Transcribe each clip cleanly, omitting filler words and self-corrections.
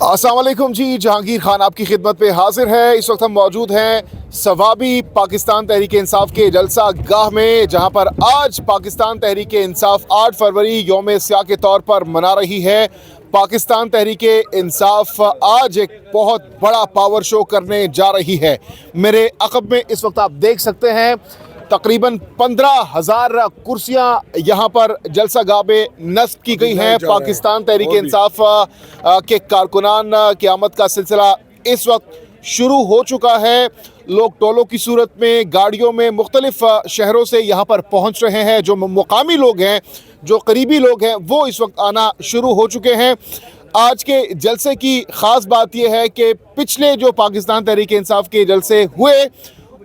अस्सलाम वालेकुम जी, जहांगीर खान आपकी खिदमत पे हाजिर है। इस वक्त हम मौजूद हैं सवाबी पाकिस्तान तहरीक इंसाफ के जलसा गाह में, जहां पर आज पाकिस्तान तहरीक इंसाफ 8 फरवरी यौम स्याह के तौर पर मना रही है। पाकिस्तान तहरीक इंसाफ आज एक बहुत बड़ा पावर शो करने जा रही है। मेरे अक़ब में इस वक्त आप देख सकते हैं तकरीबन 15,000 कुर्सियां यहाँ पर जलसा गाह में नस्ब की गई हैं। पाकिस्तान तहरीक इंसाफ के कारकुनान की आमद का सिलसिला इस वक्त शुरू हो चुका है। लोग टोलों की सूरत में, गाड़ियों में मुख्तलिफ शहरों से यहाँ पर पहुँच रहे हैं। जो मुकामी लोग हैं, जो करीबी लोग हैं, वो इस वक्त आना शुरू हो चुके हैं। आज के जलसे की ख़ास बात यह है कि पिछले जो पाकिस्तान तहरीक इंसाफ के जलसे हुए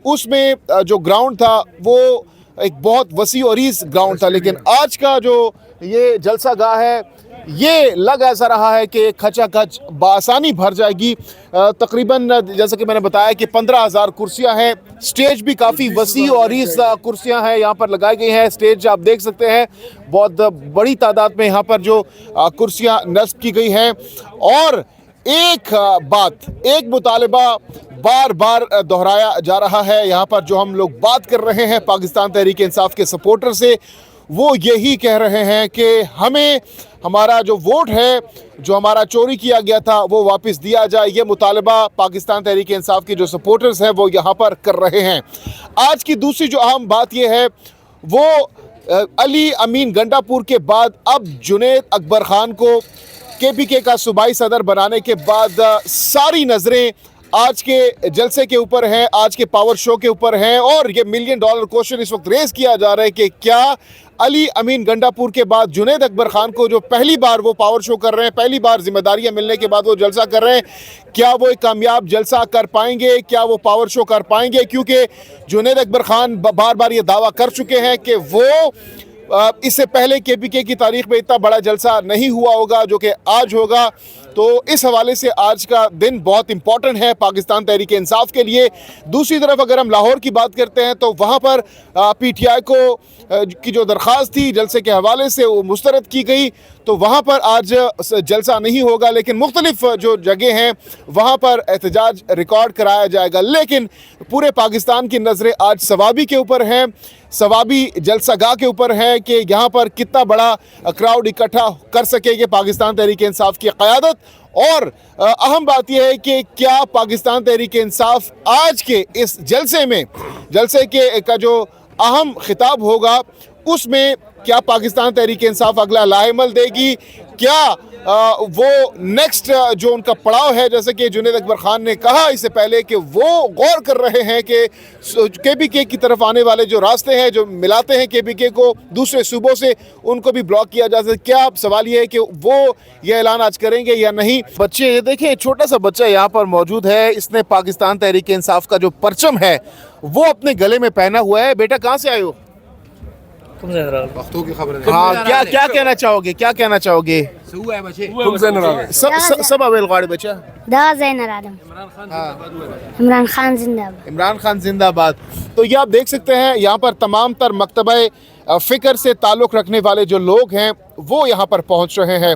उसमें जो ग्राउंड था वो एक बहुत वसी और ईज़ ग्राउंड था, लेकिन आज का जो ये जलसा गाह है ये लग ऐसा रहा है कि खचाखच बआसानी भर जाएगी। तकरीबन जैसा कि मैंने बताया कि 15,000 कुर्सियां हैं। स्टेज भी काफ़ी वसी और ईज़ कुर्सियां हैं यहाँ पर लगाई गई हैं। स्टेज आप देख सकते हैं, बहुत बड़ी तादाद में यहाँ पर जो कुर्सियां नस्ब की गई हैं। और एक बात, एक मुतालबा बार बार दोहराया जा रहा है यहाँ पर। जो हम लोग बात कर रहे हैं पाकिस्तान तहरीक इंसाफ के सपोर्टर से, वो यही कह रहे हैं कि हमें हमारा जो वोट है, जो हमारा चोरी किया गया था, वो वापस दिया जाए। ये मुतालबा पाकिस्तान तहरीक इंसाफ के जो सपोर्टर्स हैं वो यहाँ पर कर रहे हैं। आज की दूसरी जो अहम बात ये है वो अली अमीन गंडापुर के बाद अब जुनैद अकबर खान को KPK का सूबाई सदर बनाने के बाद सारी नज़रें आज के जलसे के ऊपर हैं, आज के पावर शो के ऊपर हैं। और ये $1 मिलियन क्वेश्चन इस वक्त रेज़ किया जा रहा है कि क्या अली अमीन गंडापुर के बाद जुनैद अकबर खान को, जो पहली बार वो पावर शो कर रहे हैं, पहली बार जिम्मेदारियां मिलने के बाद वो जलसा कर रहे हैं, क्या वो एक कामयाब जलसा कर पाएंगे, क्या वो पावर शो कर पाएंगे? क्योंकि जुनैद अकबर खान बार बार ये दावा कर चुके हैं कि वो इससे पहले KPK की तारीख में इतना बड़ा जलसा नहीं हुआ होगा जो कि आज होगा। तो इस हवाले से आज का दिन बहुत इंपॉर्टेंट है पाकिस्तान तहरीक इंसाफ के लिए। दूसरी तरफ अगर हम लाहौर की बात करते हैं तो वहाँ पर PTI को की जो दरख्वास्त थी जलसे के हवाले से वो मुस्तरद की गई, तो वहाँ पर आज जलसा नहीं होगा, लेकिन मुख्तलिफ जो जगह हैं वहाँ पर एहतजाज रिकॉर्ड कराया जाएगा। लेकिन पूरे पाकिस्तान की नज़रें आज सवाबी के ऊपर हैं, सवाबी जलसा गाह के ऊपर है कि यहाँ पर कितना बड़ा क्राउड इकट्ठा कर सकेगी पाकिस्तान तहरीक इंसाफ की क़यादत। और अहम बात यह है कि क्या पाकिस्तान तहरीक इंसाफ आज के इस जलसे में, जलसे के का जो अहम खिताब होगा उसमें क्या पाकिस्तान तहरीक इंसाफ अगला लाहेमल देगी? क्या वो नेक्स्ट जो उनका पड़ाव है, जैसे कि जुनैद अकबर खान ने कहा इससे पहले कि वो गौर कर रहे हैं कि KPK की तरफ आने वाले जो रास्ते हैं जो मिलाते हैं KPK को दूसरे सूबों से, उनको भी ब्लॉक किया जा सकता है। क्या अब सवाल ये है कि वो ये ऐलान आज करेंगे या नहीं? बच्चे, ये देखें, छोटा सा बच्चा यहाँ पर मौजूद है, इसने पाकिस्तान तहरीक इंसाफ का जो परचम है वो अपने गले में पहना हुआ है। बेटा, कहाँ से आए हो? हाँ, क्या कहना चाहोगे, क्या कहना चाहोगे? सब अवेल गाड़ी बच्चा इमरान खान जिंदाबाद। इमरान खान जिंदाबाद। तो ये आप देख सकते हैं यहाँ पर तमाम तर मकतबे फ़िक्र से ताल्लुक़ रखने वाले जो लोग हैं वो यहाँ पर पहुँच रहे हैं।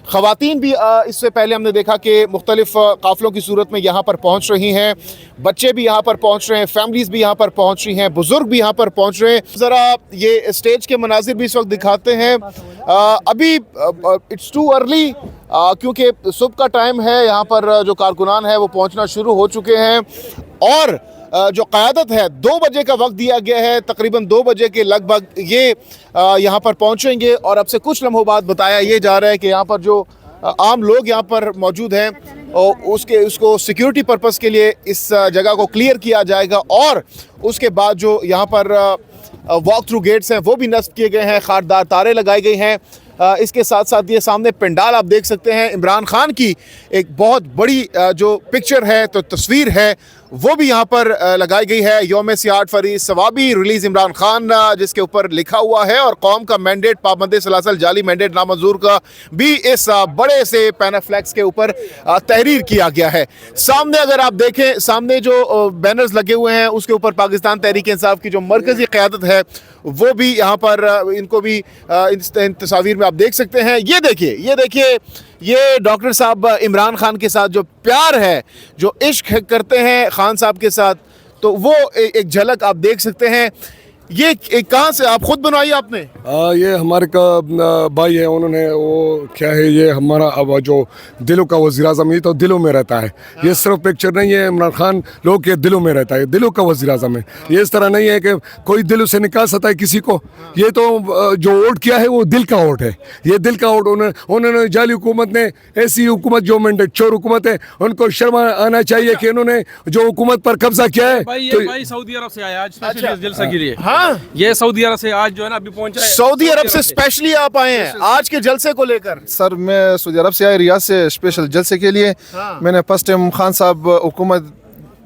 ख़वातीन भी इससे पहले हमने देखा कि मुख्तलिफ़ काफ़िलों की सूरत में यहाँ पर पहुँच रही हैं, बच्चे भी यहाँ पर पहुँच रहे हैं, फैमिलीज़ भी यहाँ पर पहुँच रही हैं, बुज़ुर्ग भी यहाँ पर पहुँच रहे हैं। ज़रा ये स्टेज के मनाजिर भी इस वक्त दिखाते हैं। अभी इट्स टू अर्ली, क्योंकि सुबह का टाइम है, यहाँ पर जो कारकुनान है वो पहुँचना शुरू हो चुके हैं। और जो क़यादत है 2 बजे का वक्त दिया गया है, तकरीबन 2 बजे के लगभग ये यहाँ पर पहुँचेंगे। और अब से कुछ लम्हों बाद बताया ये जा रहा है कि यहाँ पर जो आम लोग यहाँ पर मौजूद हैं और उसको सिक्योरिटी पर्पस के लिए इस जगह को क्लियर किया जाएगा। और उसके बाद जो यहाँ पर वॉक थ्रू गेट्स हैं वो भी नस्ब किए गए हैं, खारदार तारे लगाई गई हैं। इसके साथ साथ ये सामने पंडाल आप देख सकते हैं, इमरान खान की एक बहुत बड़ी जो पिक्चर है, तो तस्वीर है, वो भी यहाँ पर लगाई गई है। यौम स्याह 8 फरवरी सवाबी रिलीज़ इमरान खान, जिसके ऊपर लिखा हुआ है, और कौम का मैंडेट पाबंद सलासल जाली मैंडेट नामंजूर का भी इस बड़े से पैनाफ्लेक्स के ऊपर तहरीर किया गया है। सामने अगर आप देखें, सामने जो बैनर्स लगे हुए हैं उसके ऊपर पाकिस्तान तहरीक इंसाफ की जो मरकज़ी क़यादत है वो भी यहाँ पर, इनको भी इन तस्वीर में आप देख सकते हैं। ये देखिए یہ ڈاکٹر صاحب عمران خان کے ساتھ جو پیار ہے, جو عشق کرتے ہیں خان صاحب کے ساتھ, تو وہ ایک جھلک آپ دیکھ سکتے ہیں. یہ کہاں سے آپ خود بنوائی آپ نے؟ یہ ہمارے کا بھائی ہے, انہوں نے وہ کیا ہے, یہ ہمارا اب جو دلوں کا وزیر اعظم, یہ تو دلوں میں رہتا ہے. یہ صرف پکچر نہیں ہے, عمران خان لوگ کے دلوں میں رہتا ہے, دلوں کا وزیر اعظم ہے. یہ اس طرح نہیں ہے کہ کوئی دلوں سے نکال سکتا ہے کسی کو. یہ تو جو ووٹ کیا ہے وہ دل کا ووٹ ہے, یہ دل کا ووٹ. انہوں نے جعلی حکومت نے, ایسی حکومت جو مینڈیٹ چور حکومت ہے, ان کو شرم آنا چاہیے کہ انہوں نے جو حکومت پر قبضہ کیا ہے. بھائی سعودی عرب سے آیا آج جلسہ کے لیے. یہ سعودی عرب سے آج جو ہے نا ابھی پہنچا ہے. سعودی عرب سے اسپیشلی آپ آئے ہیں آج کے جلسے کو لے کر؟ سر میں سعودی عرب سے آیا ریاض سے اسپیشل جلسے کے لیے. میں نے فرسٹ ٹائم خان صاحب حکومت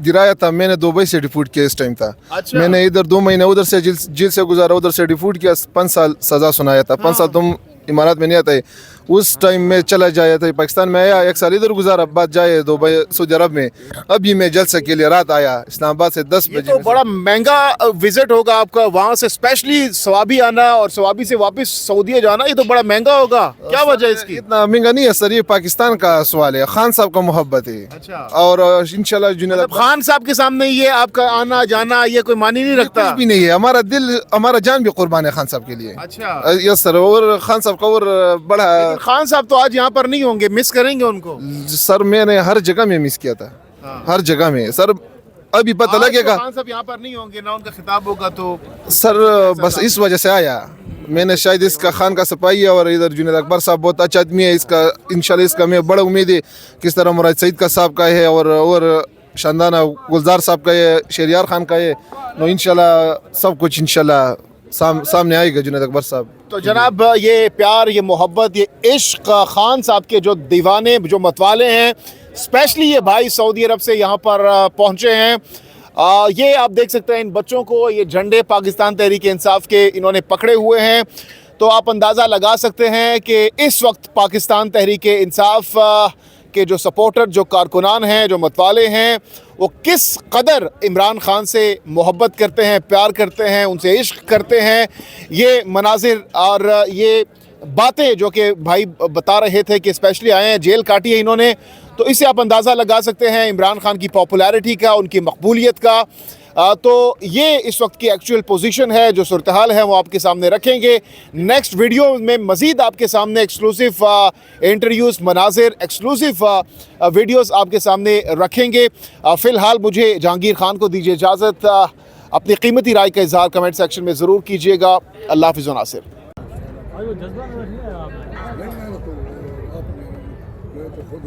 گرایا تھا, میں نے دبئی سے ڈیپورٹ کیا اس ٹائم تھا. میں نے ادھر 2 مہینے ادھر سے جیل سے گزارا, ادھر سے ڈیپورٹ کیا, 5 سال سزا سنایا تھا. 5 سال تم امارات میں نہیں آتا ہے, اس ٹائم میں چلا جایا تھا پاکستان میں, آیا 1 سال ادھر گزارا, بعد جائے دبئی سعودی عرب میں. ابھی میں جلسے کے لیے رات آیا اسلام آباد سے 10 بجے. تو بڑا مہنگا وزٹ ہوگا آپ کا, وہاں سے اسپیشلی سوابی آنا اور سوابی سے واپس سعودیہ جانا, یہ تو بڑا مہنگا ہوگا. کیا وجہ اس کی؟ اتنا مہنگا نہیں ہے سر, یہ پاکستان کا سوال ہے, خان صاحب کا محبت ہے. اور انشاءاللہ جنید خان صاحب کے سامنے یہ آپ کا آنا جانا یہ کوئی معنی نہیں رکھتا. کچھ بھی نہیں ہے, ہمارا دل ہمارا جان بھی قربان ہے خان صاحب کے لیے. اچھا یس سر. اور خان صاحب کا اور بڑا خان صاحب تو آج یہاں پر نہیں ہوں گے, مس کریں گے ان کو. سر میں نے ہر جگہ میں مس کیا تھا, ہر جگہ میں. سر ابھی پتہ لگے گا. خان صاحب یہاں پر نہیں ہوں گے, نہ ان کا خطاب ہوگا, تو سر بس اس وجہ سے آیا میں نے. شاید اس کا خان کا سپاہی ہے, اور ادھر جنید اکبر صاحب بہت اچھا آدمی ہے. اس کا انشاءاللہ اس کا میں بڑا امید ہے کس طرح مراد سعید کا صاحب کا ہے, اور شاندانہ گلزار صاحب کا ہے, شہریار خان کا ہے. تو انشاءاللہ سب کچھ انشاءاللہ سامنے آئے گا جنید اکبر صاحب. تو جناب یہ پیار, یہ محبت, یہ عشق خان صاحب کے جو دیوانے جو متوالے ہیں, اسپیشلی یہ بھائی سعودی عرب سے یہاں پر پہنچے ہیں. یہ آپ دیکھ سکتے ہیں ان بچوں کو, یہ جھنڈے پاکستان تحریک انصاف کے انہوں نے پکڑے ہوئے ہیں. تو آپ اندازہ لگا سکتے ہیں کہ اس وقت پاکستان تحریک انصاف کے جو سپورٹر, جو کارکنان ہیں, جو متوالے ہیں, وہ کس قدر عمران خان سے محبت کرتے ہیں, پیار کرتے ہیں, ان سے عشق کرتے ہیں. یہ مناظر اور یہ باتیں جو کہ بھائی بتا رہے تھے کہ اسپیشلی آئے ہیں, جیل کاٹی ہے انہوں نے, تو اس سے آپ اندازہ لگا سکتے ہیں عمران خان کی پاپولیرٹی کا, ان کی مقبولیت کا. تو یہ اس وقت کی ایکچوئل پوزیشن ہے, جو صورتحال ہے وہ آپ کے سامنے رکھیں گے. نیکسٹ ویڈیو میں مزید آپ کے سامنے ایکسکلوسیو انٹرویوز, مناظر, ایکسکلوسیو ویڈیوز آپ کے سامنے رکھیں گے. فی الحال مجھے جہانگیر خان کو دیجیے اجازت. اپنی قیمتی رائے کا اظہار کمنٹ سیکشن میں ضرور کیجیے گا. اللہ حافظ و ناصر. خود